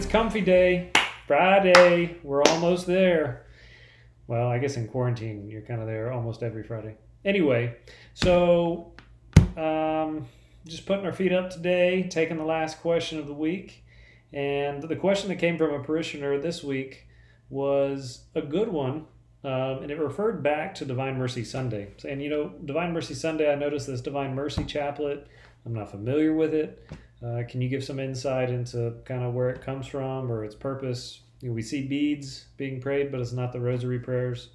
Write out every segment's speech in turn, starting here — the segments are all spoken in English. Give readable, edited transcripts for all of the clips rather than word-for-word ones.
comfy day. Friday. We're almost there. Well, I guess in quarantine, you're kind of there almost every Friday. Anyway, so just putting our feet up today, taking the last question of the week. And the question that came from a parishioner this week was a good one, and it referred back to Divine Mercy Sunday. And Divine Mercy Sunday, I noticed this Divine Mercy Chaplet. I'm not familiar with it. Can you give some insight into kind of where it comes from or its purpose? We see beads being prayed, but it's not the rosary prayers.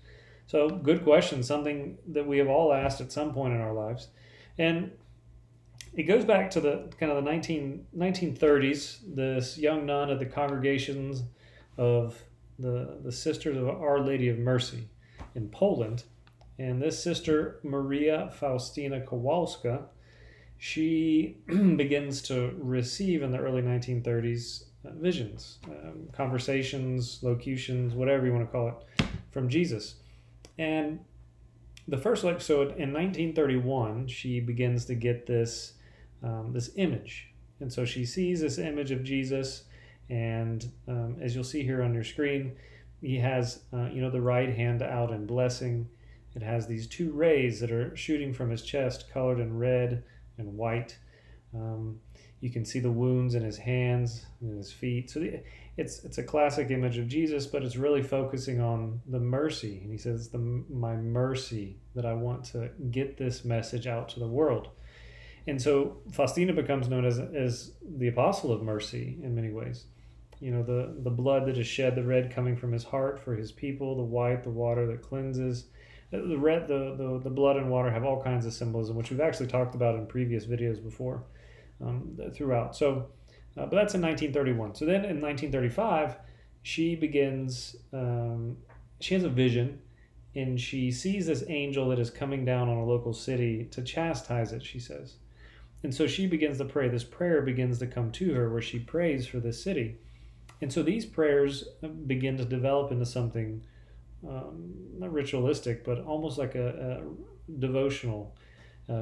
So good question, something that we have all asked at some point in our lives. And it goes back to the kind of the 1930s, this young nun at the congregations of the Sisters of Our Lady of Mercy in Poland. And this sister, Maria Faustina Kowalska, she begins to receive in the early 1930s visions, conversations, locutions, whatever you want to call it, from Jesus. And the first, so in 1931, she begins to get this image. And so she sees this image of Jesus, and as you'll see here on your screen, he has, the right hand out in blessing. It has these two rays that are shooting from his chest, colored in red and white. You can see the wounds in his hands and his feet. So it's a classic image of Jesus, but it's really focusing on the mercy. And he says, my mercy, that I want to get this message out to the world. And so Faustina becomes known as the apostle of mercy in many ways. The blood that is shed, the red coming from his heart for his people, the white, the water that cleanses. The red, the blood and water have all kinds of symbolism, which we've actually talked about in previous videos before throughout. So, but that's in 1931. So then in 1935, she begins, she has a vision, and she sees this angel that is coming down on a local city to chastise it, she says. And so she begins to pray. This prayer begins to come to her where she prays for this city. And so these prayers begin to develop into something not ritualistic, but almost like a devotional,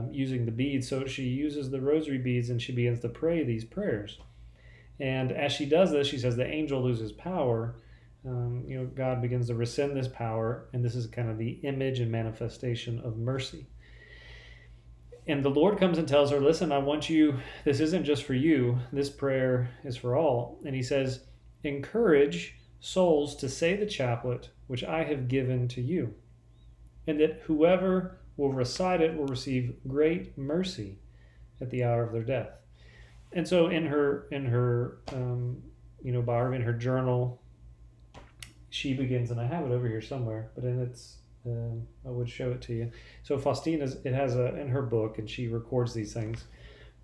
using the beads. So she uses the rosary beads and she begins to pray these prayers. And as she does this, she says the angel loses power. God begins to rescind this power, and this is kind of the image and manifestation of mercy. And the Lord comes and tells her, listen, I want you, this isn't just for you, this prayer is for all. And he says, encourage souls to say the chaplet which I have given to you, and that whoever will recite it will receive great mercy at the hour of their death. And so in her biography, in her journal, she begins, and I have it over here somewhere, but I would show it to you. So Faustina's, it has in her book, and she records these things,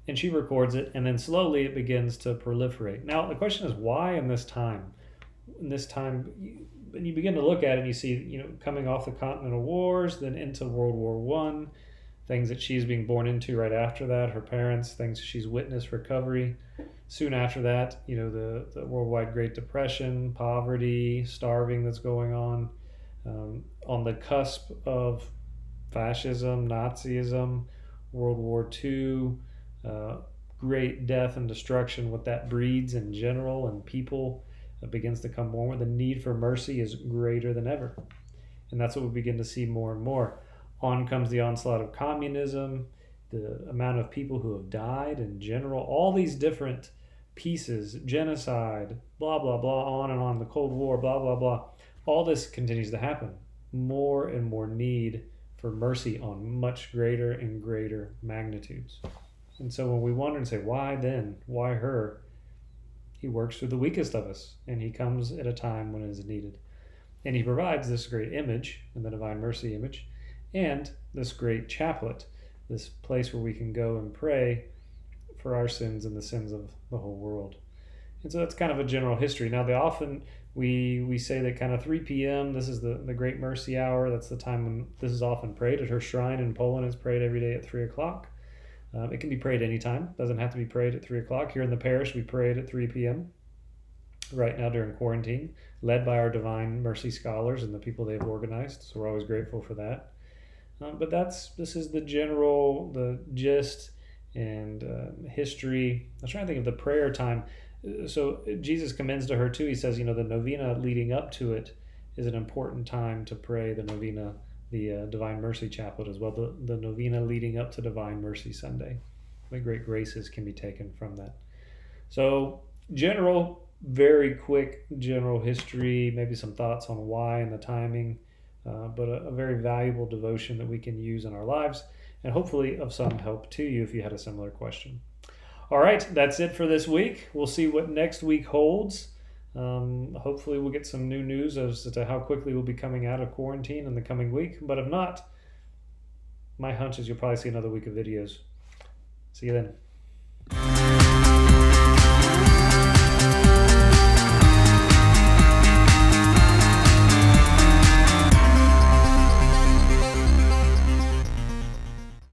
and she records it, and then slowly it begins to proliferate. Now the question is, why in this time? In this time, when you begin to look at it, and you see, coming off the Continental Wars, then into World War I, things that she's being born into right after that, her parents, things she's witnessed recovery. Soon after that, the worldwide Great Depression, poverty, starving that's going on the cusp of fascism, Nazism, World War II, great death and destruction, what that breeds in general, and people begins to come more. The need for mercy is greater than ever. And that's what we begin to see more and more. On comes the onslaught of communism, the amount of people who have died in general, all these different pieces, genocide, blah, blah, blah, on and on, the Cold War, blah, blah, blah. All this continues to happen. More and more need for mercy on much greater and greater magnitudes. And so when we wonder and say, why then? Why her? He works through the weakest of us, and he comes at a time when it is needed. And he provides this great image, and the Divine Mercy image, and this great chaplet, this place where we can go and pray for our sins and the sins of the whole world. And so that's kind of a general history. Now, we say that kind of 3 p.m., this is the Great Mercy Hour. That's the time when this is often prayed. At her shrine in Poland, it's prayed every day at 3 o'clock. It can be prayed anytime. It doesn't have to be prayed at 3 o'clock. Here in the parish, we pray it at 3 p.m. right now during quarantine, led by our Divine Mercy scholars and the people they've organized. So we're always grateful for that. But this is the gist and history. I was trying to think of the prayer time. so Jesus commends to her too. He says, the novena leading up to it is an important time to pray the novena, the Divine Mercy Chaplet as well, the novena leading up to Divine Mercy Sunday. What great graces can be taken from that. So very quick general history, maybe some thoughts on why and the timing, but a very valuable devotion that we can use in our lives, and hopefully of some help to you if you had a similar question. All right, that's it for this week. We'll see what next week holds. Hopefully we'll get some new news as to how quickly we'll be coming out of quarantine in the coming week. But if not, my hunch is you'll probably see another week of videos. See you then.